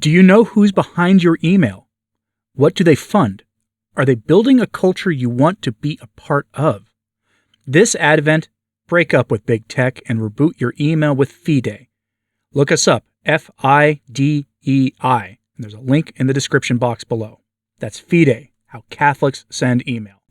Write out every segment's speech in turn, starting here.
Do you know who's behind your email? What do they fund? Are they building a culture you want to be a part of? This Advent, break up with big tech and reboot your email with Fide. Look us up, Fidei, and there's a link in the description box below. That's Fide, how Catholics send email.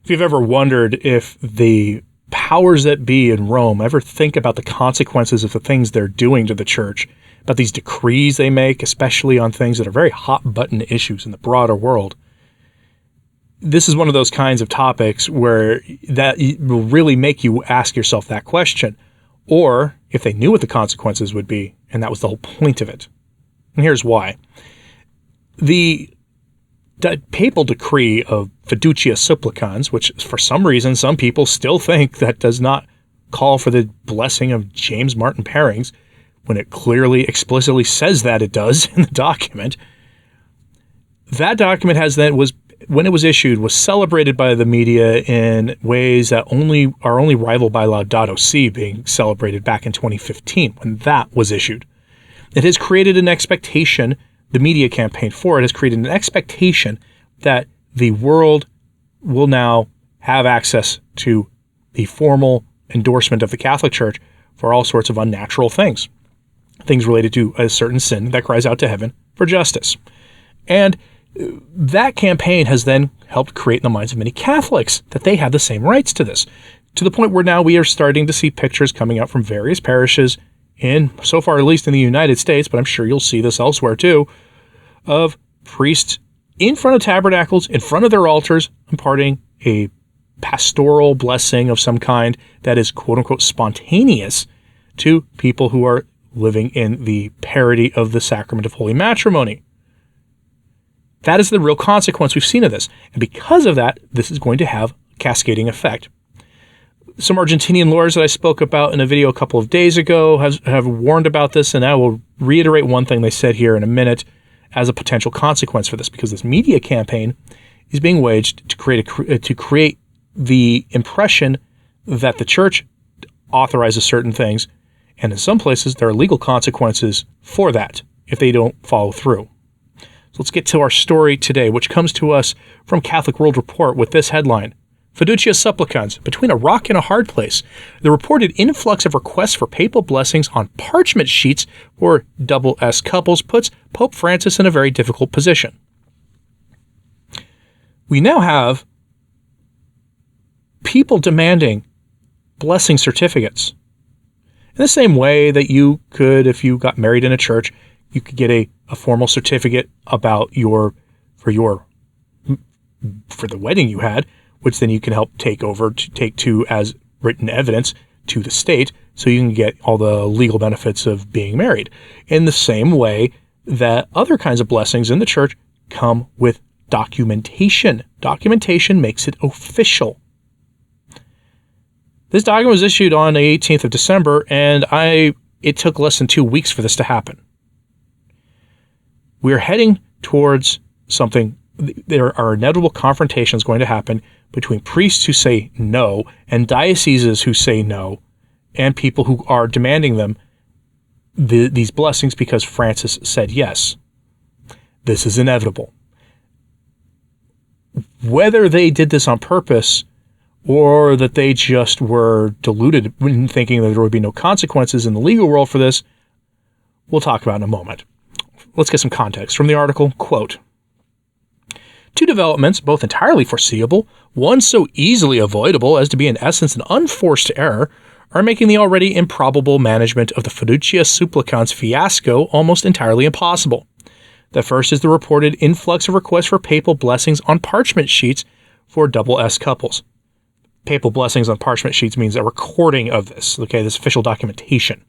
If you've ever wondered if the powers that be in Rome ever think about the consequences of the things they're doing to the church, about these decrees they make, especially on things that are very hot-button issues in the broader world, this is one of those kinds of topics where that will really make you ask yourself that question, or if they knew what the consequences would be, and that was the whole point of it. And here's why. The papal decree of Fiducia supplicans, which for some reason some people still think that does not call for the blessing of James Martin Parings, when it clearly explicitly says that it does in the document. That document when it was issued, was celebrated by the media in ways that are only rivaled by Laudato Si being celebrated back in 2015 when that was issued. It has created an expectation, the media campaign for it has created an expectation that the world will now have access to the formal endorsement of the Catholic Church for all sorts of unnatural things. Things related to a certain sin that cries out to heaven for justice. And that campaign has then helped create in the minds of many Catholics that they have the same rights to this, to the point where now we are starting to see pictures coming out from various parishes so far at least in the United States, but I'm sure you'll see this elsewhere too, of priests in front of tabernacles, in front of their altars, imparting a pastoral blessing of some kind that is quote-unquote spontaneous to people who are living in the parity of the sacrament of holy matrimony. That is the real consequence we've seen of this. And because of that, this is going to have a cascading effect. Some Argentinian lawyers that I spoke about in a video a couple of days ago have warned about this, and I will reiterate one thing they said here in a minute as a potential consequence for this, because this media campaign is being waged to create the impression that the church authorizes certain things, and in some places there are legal consequences for that if they don't follow through. So let's get to our story today, which comes to us from Catholic World Report with this headline: Fiducia supplicans, between a rock and a hard place. The reported influx of requests for papal blessings on parchment sheets for double S couples puts Pope Francis in a very difficult position. We now have people demanding blessing certificates. In the same way that you could, if you got married in a church, you could get a formal certificate about for the wedding you had, which then you can help take to as written evidence to the state, so you can get all the legal benefits of being married. In the same way that other kinds of blessings in the church come with documentation. Documentation makes it official. This document was issued on the 18th of December, and it took less than 2 weeks for this to happen. We're heading towards something. There are inevitable confrontations going to happen between priests who say no and dioceses who say no, and people who are demanding them these blessings because Francis said yes. This is inevitable. Whether they did this on purpose or that they just were deluded in thinking that there would be no consequences in the legal world for this, we'll talk about in a moment. Let's get some context from the article. Quote, two developments, both entirely foreseeable, one so easily avoidable as to be in essence an unforced error, are making the already improbable management of the Fiducia supplicans fiasco almost entirely impossible. The first is the reported influx of requests for papal blessings on parchment sheets for double S couples. Papal blessings on parchment sheets means a recording of this, this official documentation.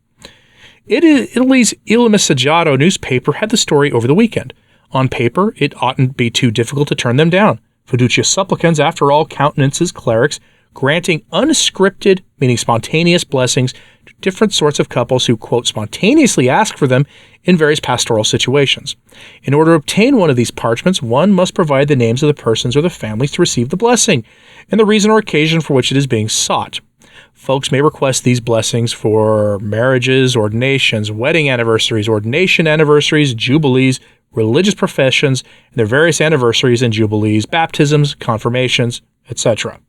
Italy's Il Messaggero newspaper had the story over the weekend. On paper, it oughtn't be too difficult to turn them down. Fiducia supplicans, after all, countenances clerics granting unscripted, meaning spontaneous blessings to different sorts of couples who, quote, spontaneously ask for them in various pastoral situations. In order to obtain one of these parchments, one must provide the names of the persons or the families to receive the blessing, and the reason or occasion for which it is being sought. folks may request these blessings for marriages, ordinations, wedding anniversaries, ordination anniversaries, jubilees, religious professions, and their various anniversaries and jubilees, baptisms, confirmations, etc.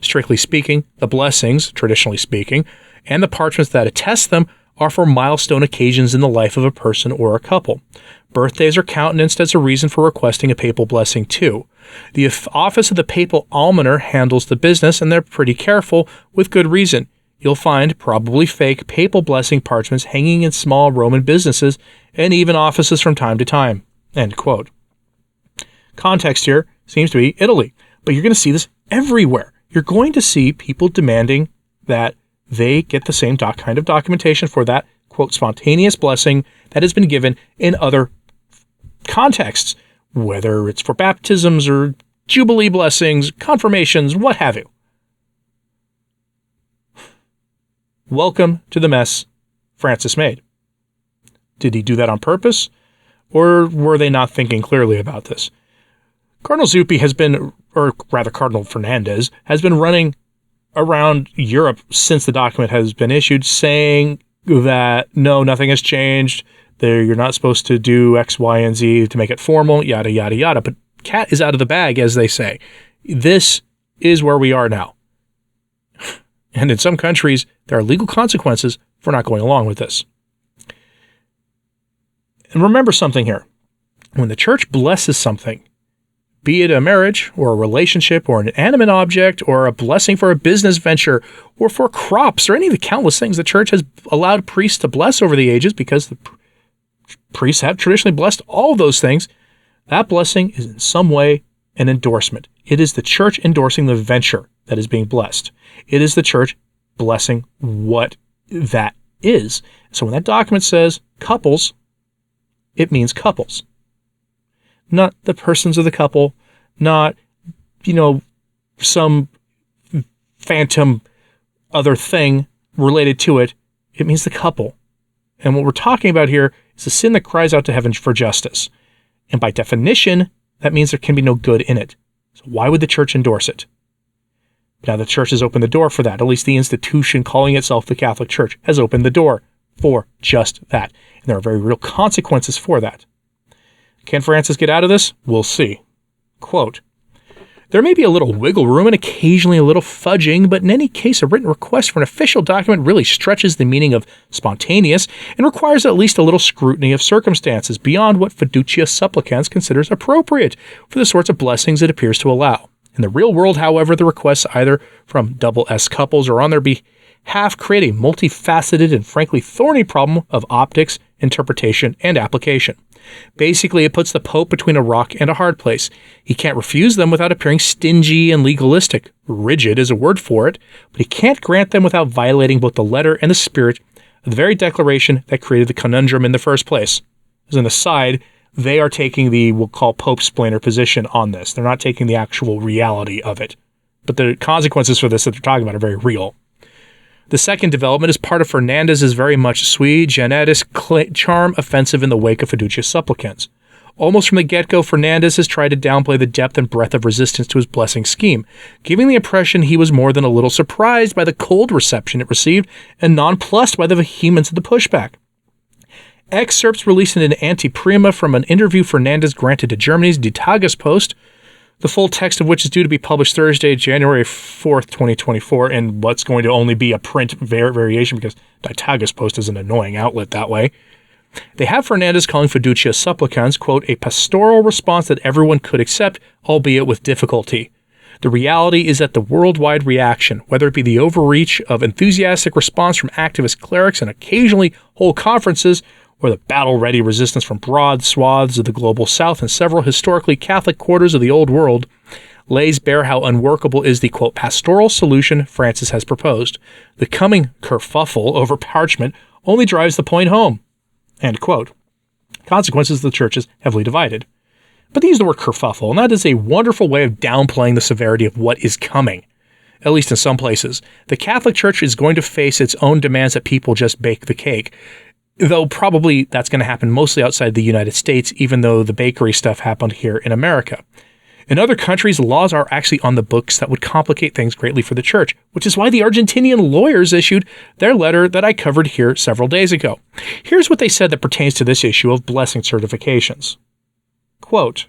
Strictly speaking, the blessings, traditionally speaking, and the parchments that attest them are for milestone occasions in the life of a person or a couple. Birthdays are countenanced as a reason for requesting a papal blessing too. The office of the papal almoner handles the business, and they're pretty careful, with good reason. You'll find probably fake papal blessing parchments hanging in small Roman businesses and even offices from time to time." End quote. Context here seems to be Italy, but you're going to see this everywhere. You're going to see people demanding that they get the same kind of documentation for that, quote, spontaneous blessing that has been given in other contexts, whether it's for baptisms or jubilee blessings, confirmations, what have you. Welcome to the mess Francis made. Did he do that on purpose, or were they not thinking clearly about this? Cardinal Zuppi has been, or rather Cardinal Fernandez, has been running around Europe since the document has been issued, saying that no, nothing has changed. You're not supposed to do X, Y, and Z to make it formal, yada, yada, yada. But cat is out of the bag, as they say. This is where we are now. And in some countries, there are legal consequences for not going along with this. And remember something here. When the church blesses something, be it a marriage or a relationship or an inanimate object or a blessing for a business venture or for crops or any of the countless things the church has allowed priests to bless over the ages, because the priests have traditionally blessed all of those things, that blessing is in some way an endorsement. It is the church endorsing the venture that is being blessed. It is the church blessing what that is. So when that document says couples, it means couples. Not the persons of the couple, not, some phantom other thing related to it. It means the couple. And what we're talking about here is a sin that cries out to heaven for justice. And by definition, that means there can be no good in it. So why would the church endorse it? Now the church has opened the door for that. At least the institution calling itself the Catholic Church has opened the door for just that. And there are very real consequences for that. Can Francis get out of this? We'll see. Quote, "There may be a little wiggle room and occasionally a little fudging, but in any case, a written request for an official document really stretches the meaning of spontaneous and requires at least a little scrutiny of circumstances beyond what Fiducia supplicans considers appropriate for the sorts of blessings it appears to allow. In the real world, however, the requests either from double S couples or on their behalf create a multifaceted and frankly thorny problem of optics, interpretation, and application. Basically, it puts the Pope between a rock and a hard place. He can't refuse them without appearing stingy and legalistic. Rigid is a word for it, but he can't grant them without violating both the letter and the spirit of the very declaration that created the conundrum in the first place." As an aside, they are taking the, we'll call, Pope-splainer position on this. They're not taking the actual reality of it. But the consequences for this that they're talking about are very real. The second development is part of Fernandez's very much sui generis charm offensive in the wake of Fiducia supplicans. Almost from the get-go, Fernandez has tried to downplay the depth and breadth of resistance to his blessing scheme, giving the impression he was more than a little surprised by the cold reception it received and nonplussed by the vehemence of the pushback. Excerpts released in an anteprima from an interview Fernandez granted to Germany's Die Tagespost, the full text of which is due to be published Thursday, January 4th, 2024, and what's going to only be a print variation because Die Tagespost is an annoying outlet that way. They have Fernandez calling Fiducia supplicans, quote, "a pastoral response that everyone could accept, albeit with difficulty. The reality is that the worldwide reaction, whether it be the overreach of enthusiastic response from activist clerics and occasionally whole conferences, or the battle-ready resistance from broad swaths of the global south and several historically Catholic quarters of the old world, lays bare how unworkable is the, quote, pastoral solution Francis has proposed. The coming kerfuffle over parchment only drives the point home," end quote. Consequences, the church is heavily divided. But they use the word kerfuffle, and that is a wonderful way of downplaying the severity of what is coming, at least in some places. The Catholic Church is going to face its own demands that people just bake the cake. Though probably that's going to happen mostly outside the United States, even though the bakery stuff happened here in America. In other countries, laws are actually on the books that would complicate things greatly for the church, which is why the Argentinian lawyers issued their letter that I covered here several days ago. Here's what they said that pertains to this issue of blessing certifications. Quote,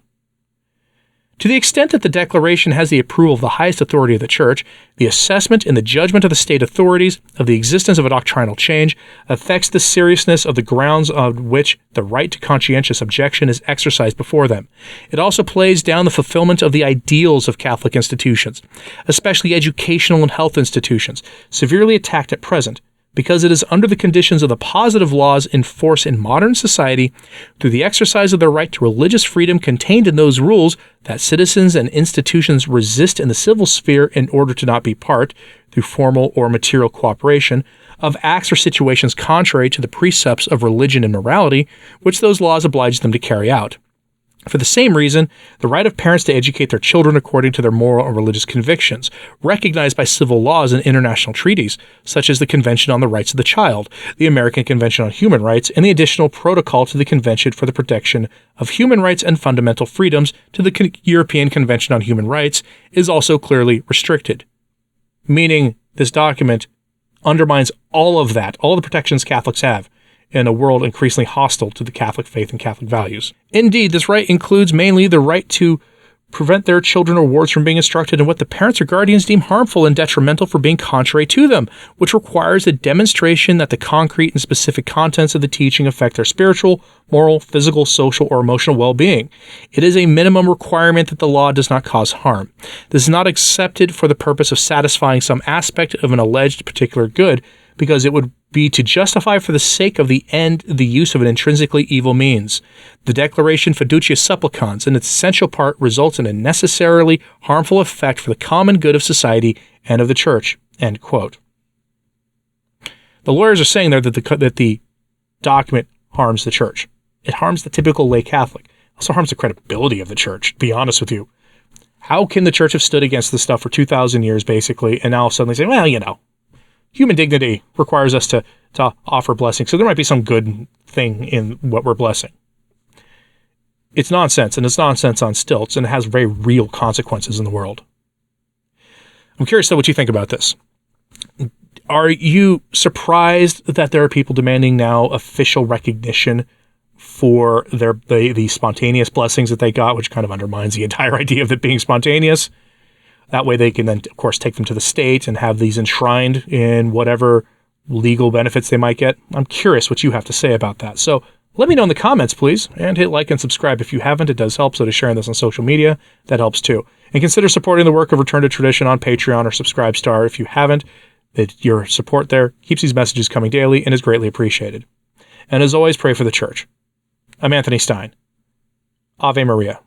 "To the extent that the declaration has the approval of the highest authority of the Church, the assessment and the judgment of the state authorities of the existence of a doctrinal change affects the seriousness of the grounds on which the right to conscientious objection is exercised before them. It also plays down the fulfillment of the ideals of Catholic institutions, especially educational and health institutions, severely attacked at present, because it is under the conditions of the positive laws in force in modern society, through the exercise of their right to religious freedom contained in those rules, that citizens and institutions resist in the civil sphere in order to not be part, through formal or material cooperation, of acts or situations contrary to the precepts of religion and morality, which those laws oblige them to carry out. For the same reason, the right of parents to educate their children according to their moral and religious convictions, recognized by civil laws and international treaties, such as the Convention on the Rights of the Child, the American Convention on Human Rights, and the additional protocol to the Convention for the Protection of Human Rights and Fundamental Freedoms to the European Convention on Human Rights, is also clearly restricted." Meaning, this document undermines all of that, all the protections Catholics have in a world increasingly hostile to the Catholic faith and Catholic values. Indeed, this right includes mainly the right to prevent their children or wards from being instructed in what the parents or guardians deem harmful and detrimental for being contrary to them, which requires a demonstration that the concrete and specific contents of the teaching affect their spiritual, moral, physical, social, or emotional well-being. It is a minimum requirement that the law does not cause harm. This is not accepted for the purpose of satisfying some aspect of an alleged particular good, because it would be to justify for the sake of the end the use of an intrinsically evil means. The declaration Fiducia supplicans in its essential part results in a necessarily harmful effect for the common good of society and of the Church." End quote. The lawyers are saying there that the document harms the Church. It harms the typical lay Catholic. It also harms the credibility of the Church, to be honest with you. How can the Church have stood against this stuff for 2,000 years, basically, and now suddenly say, well, human dignity requires us to offer blessing, so there might be some good thing in what we're blessing. It's nonsense, and it's nonsense on stilts, and it has very real consequences in the world. I'm curious, though, what you think about this. Are you surprised that there are people demanding now official recognition for the spontaneous blessings that they got, which kind of undermines the entire idea of it being spontaneous? That way they can then, of course, take them to the state and have these enshrined in whatever legal benefits they might get. I'm curious what you have to say about that. So let me know in the comments, please, and hit like and subscribe if you haven't. It does help, so to sharing this on social media, that helps too. And consider supporting the work of Return to Tradition on Patreon or Subscribestar if you haven't. Your support there keeps these messages coming daily and is greatly appreciated. And as always, pray for the Church. I'm Anthony Stine. Ave Maria.